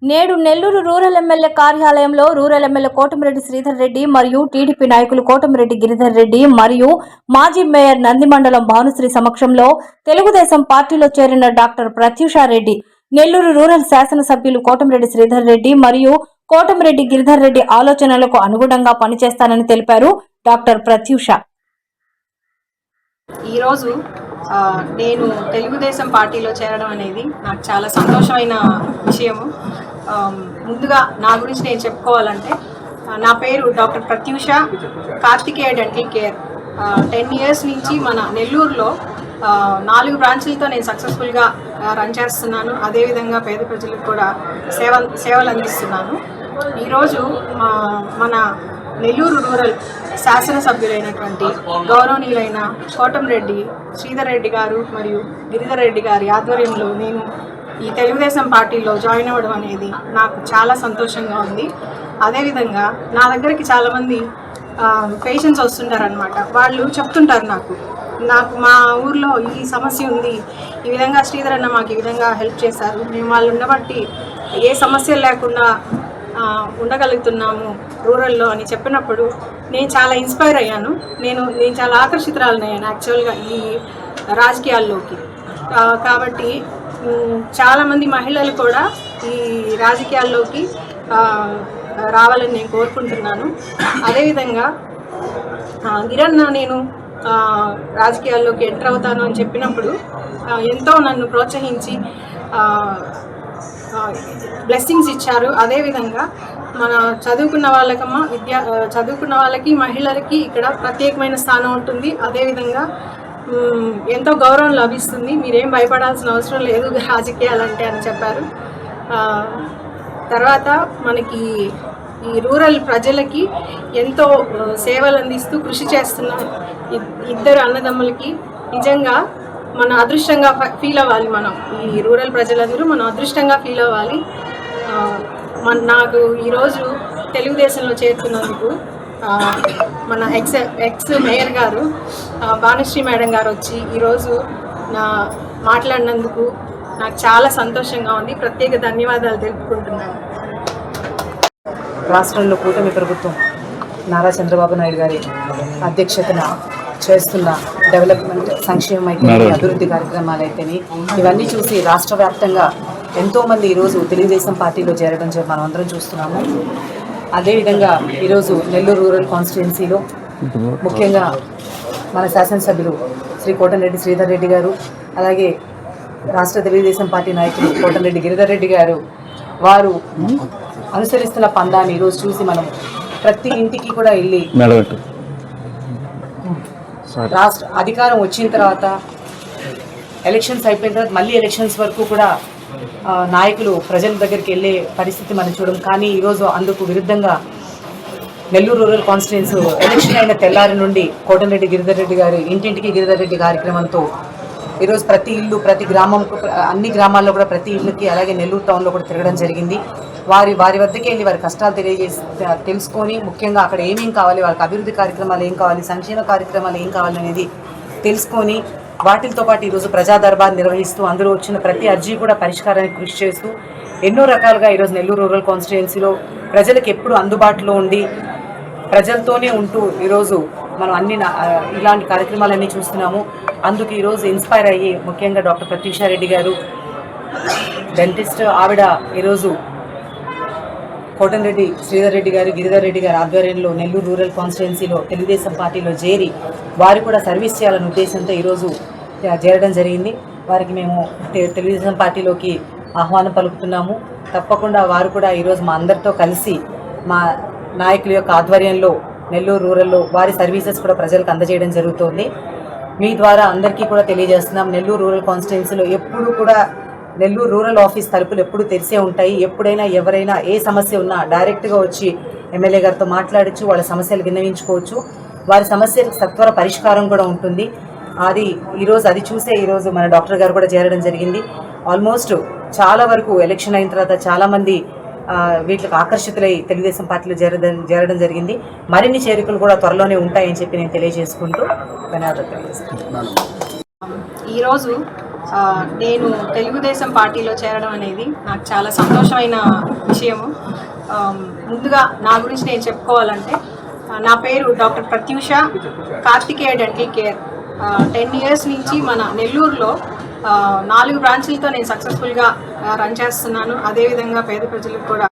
నేడు Nellore rural MLA కార్యాలయంలో rural MLA Kotamreddy Sridhar Reddy మరియు టీడీపీ నాయకులు కోటమిరెడ్డి గిరిధర్ రెడ్డి మరియు మాజీ మేయర్ నందిమండలం భానుశ్రీ సమక్షంలో తెలుగుదేశం పార్టీలో చేరిన డాక్టర్ ప్రత్యూషారెడ్డి, నెల్లూరు రూరల్ శాసనసభ్యులు కోటమిరెడ్డి శ్రీధర్ రెడ్డి మరియు కోటమిరెడ్డి గిరిధర్ రెడ్డి ఆలోచనలకు అనుగుణంగా పనిచేస్తానని తెలిపారు డాక్టర్ ప్రత్యూష. ఈరోజు నేను తెలుగుదేశం పార్టీలో చేరడం అనేది నాకు చాలా సంతోషమైన విషయము. ముందుగా నా గురించి నేను చెప్పుకోవాలంటే, నా పేరు doctor Pratyusha, Karthikeya dental care. 10 years నుంచి మన నెల్లూరులో 4 బ్రాంచులతో నేను సక్సెస్ఫుల్గా రన్ చేస్తున్నాను. అదేవిధంగా పేద ప్రజలకు కూడా సేవలు అందిస్తున్నాను. ఈరోజు మన నెల్లూరు రూరల్ శాసనసభ్యులైనటువంటి గౌరవనీయులైన కోటమిరెడ్డి శ్రీధర్ రెడ్డి గారు మరియు గిరిధర్ రెడ్డి గారి ఆధ్వర్యంలో నేను ఈ తెలుగుదేశం పార్టీలో జాయిన్ అవ్వడం అనేది నాకు చాలా సంతోషంగా ఉంది. అదేవిధంగా నా దగ్గరికి చాలామంది పేషెంట్స్ వస్తుంటారనమాట. వాళ్ళు చెప్తుంటారు నాకు మా ఊర్లో ఈ సమస్య ఉంది, ఈ విధంగా శ్రీధర్ అన్న మాకు ఈ విధంగా హెల్ప్ చేశారు, మేము వాళ్ళు ఉండబట్టి ఏ సమస్యలు లేకుండా ఉండగలుగుతున్నాము రూరల్లో అని చెప్పినప్పుడు నేను చాలా ఇన్స్పైర్ అయ్యాను. నేను చాలా ఆకర్షితురాలయ్యాను యాక్చువల్గా ఈ రాజకీయాల్లోకి. కాబట్టి చాలామంది మహిళలు కూడా ఈ రాజకీయాల్లోకి రావాలని నేను కోరుకుంటున్నాను. అదేవిధంగా గిరన్న నేను రాజకీయాల్లోకి ఎంటర్ అవుతాను అని చెప్పినప్పుడు ఎంతో నన్ను ప్రోత్సహించి బ్లెస్సింగ్స్ ఇచ్చారు. అదేవిధంగా మన చదువుకున్న వాళ్ళకి మహిళలకి ఇక్కడ ప్రత్యేకమైన స్థానం ఉంటుంది. అదేవిధంగా ఎంతో గౌరవం లభిస్తుంది, మీరేం భయపడాల్సిన అవసరం లేదు రాజకీయాలంటే అని చెప్పారు. తర్వాత మనకి ఈ రూరల్ ప్రజలకి ఎంతో సేవలు అందిస్తూ కృషి చేస్తున్న ఇద్దరు అన్నదమ్ములకి నిజంగా మన అదృష్టంగా ఫీల్ అవ్వాలి. మనం ఈ రూరల్ ప్రజలందరూ మనం అదృష్టంగా ఫీల్ అవ్వాలి. నాకు ఈరోజు తెలుగుదేశంలో చేరుతున్నందుకు మన ఎక్స్ మేయర్ గారు భానుశ్రీ మేడం గారు వచ్చి ఈరోజు మాట్లాడినందుకు నాకు చాలా సంతోషంగా ఉంది. ప్రత్యేక ధన్యవాదాలు తెలుపుకుంటున్నాను. రాష్ట్రంలో కూటమి ప్రభుత్వం నారా చంద్రబాబు నాయుడు గారి అధ్యక్షతన చేస్తున్న డెవలప్మెంట్, సంక్షేమం అయితే, అభివృద్ధి కార్యక్రమాలు అయితేనే, ఇవన్నీ చూసి రాష్ట్ర వ్యాప్తంగా ఎంతోమంది ఈరోజు తెలుగుదేశం పార్టీలో చేరడం మనం అందరం చూస్తున్నాము. అదేవిధంగా ఈరోజు నెల్లూరు రూరల్ కాన్స్టిట్యున్సీలో ముఖ్యంగా మన శాసనసభ్యులు శ్రీ కోటమిరెడ్డి శ్రీధర్ రెడ్డి గారు, అలాగే రాష్ట్ర తెలుగుదేశం పార్టీ నాయకులు కోటమిరెడ్డి గిరిధర్ రెడ్డి గారు, వారు అనుసరిస్తున్న పందాన్ని ఈరోజు చూసి మనం ప్రతి ఇంటికి కూడా వెళ్ళి రాష్ట్ర అధికారం వచ్చిన తర్వాత ఎలక్షన్స్ అయిపోయిన తర్వాత మళ్ళీ ఎలక్షన్స్ వరకు కూడా నాయకులు ప్రజల దగ్గరికి వెళ్ళే పరిస్థితి మనం చూడం. కానీ ఈరోజు అందుకు విరుద్ధంగా నెల్లూరు రూరల్ కాన్స్టిట్యున్సీ ఎలక్షన్ అయిన తెల్లారి నుండి కోటమిరెడ్డి గిరిధర్ రెడ్డి గారు ఇంటింటికి గిరిధర్ రెడ్డి కార్యక్రమంతో ఈరోజు ప్రతి ఇల్లు, ప్రతి గ్రామం, అన్ని గ్రామాల్లో కూడా ప్రతి ఇల్లుకి, అలాగే నెల్లూరు టౌన్లో కూడా తిరగడం జరిగింది. వారి వద్దకి వెళ్ళి వారి కష్టాలు తెలుసుకొని, ముఖ్యంగా అక్కడ ఏమేం కావాలి, వాళ్ళకి అభివృద్ధి కార్యక్రమాలు ఏం కావాలి, సంక్షేమ కార్యక్రమాలు ఏం కావాలనేది తెలుసుకొని, వాటితో పాటు ఈరోజు ప్రజా దర్బార్ నిర్వహిస్తూ అందులో వచ్చిన ప్రతి అర్జీ కూడా పరిష్కారానికి కృషి చేస్తూ ఎన్నో రకాలుగా ఈరోజు నెల్లూరు రూరల్ కాన్స్టిట్యున్సీలో ప్రజలకు ఎప్పుడు అందుబాటులో ఉండి ప్రజలతోనే ఉంటూ ఈరోజు మనం ఇలాంటి కార్యక్రమాలన్నీ చూస్తున్నాము. అందుకు ఈరోజు ఇన్స్పైర్ అయ్యి ముఖ్యంగా డాక్టర్ ప్రత్యూషారెడ్డి గారు, డెంటిస్ట్ ఆవిడ, ఈరోజు కోటమిరెడ్డి శ్రీధర్ రెడ్డి గారు, గిరిధర్ రెడ్డి గారి ఆధ్వర్యంలో నెల్లూరు రూరల్ కాన్స్టిట్యున్సీలో తెలుగుదేశం పార్టీలో చేరి వారు కూడా సర్వీస్ చేయాలనే ఉద్దేశంతో ఈరోజు చేరడం జరిగింది. వారికి మేము తెలుగుదేశం పార్టీలోకి ఆహ్వానం పలుకుతున్నాము. తప్పకుండా వారు కూడా ఈరోజు మా అందరితో కలిసి మా నాయకుల యొక్క ఆధ్వర్యంలో నెల్లూరు రూరల్లో వారి సర్వీసెస్ కూడా ప్రజలకు అందజేయడం జరుగుతుంది. మీ ద్వారా అందరికీ కూడా తెలియజేస్తున్నాం, నెల్లూరు రూరల్ కాన్స్టిట్యున్సీలో ఎప్పుడు కూడా నెల్లూరు రూరల్ ఆఫీస్ తలుపులు ఎప్పుడు తెరిసే ఉంటాయి. ఎప్పుడైనా ఎవరైనా ఏ సమస్య ఉన్నా డైరెక్ట్గా వచ్చి ఎమ్మెల్యే గారితో మాట్లాడచ్చు, వాళ్ళ సమస్యలు విన్నవించుకోవచ్చు. వారి సమస్యలకు సత్వర పరిష్కారం కూడా ఉంటుంది. అది చూసే ఈరోజు మన డాక్టర్ గారు కూడా చేరడం జరిగింది. ఆల్మోస్ట్ చాలా వరకు ఎలక్షన్ అయిన తర్వాత చాలామంది వీటికి ఆకర్షితులై తెలుగుదేశం పార్టీలో చేరడం జరిగింది. మరిన్ని చేరికలు కూడా త్వరలోనే ఉంటాయని చెప్పి నేను తెలియజేసుకుంటూ ధన్యవాదాలు తెలియజేస్తున్నాను. ఈరోజు నేను తెలుగుదేశం పార్టీలో చేరడం అనేది నాకు చాలా సంతోషమైన విషయము. ముందుగా నా గురించి నేను చెప్పుకోవాలంటే నా పేరు doctor Pratyusha Karthikeya dental care. 10 years నుంచి మన నెల్లూరులో 4 బ్రాంచులతో నేను సక్సెస్ఫుల్గా రన్ చేస్తున్నాను. అదేవిధంగా పేద ప్రజలకు కూడా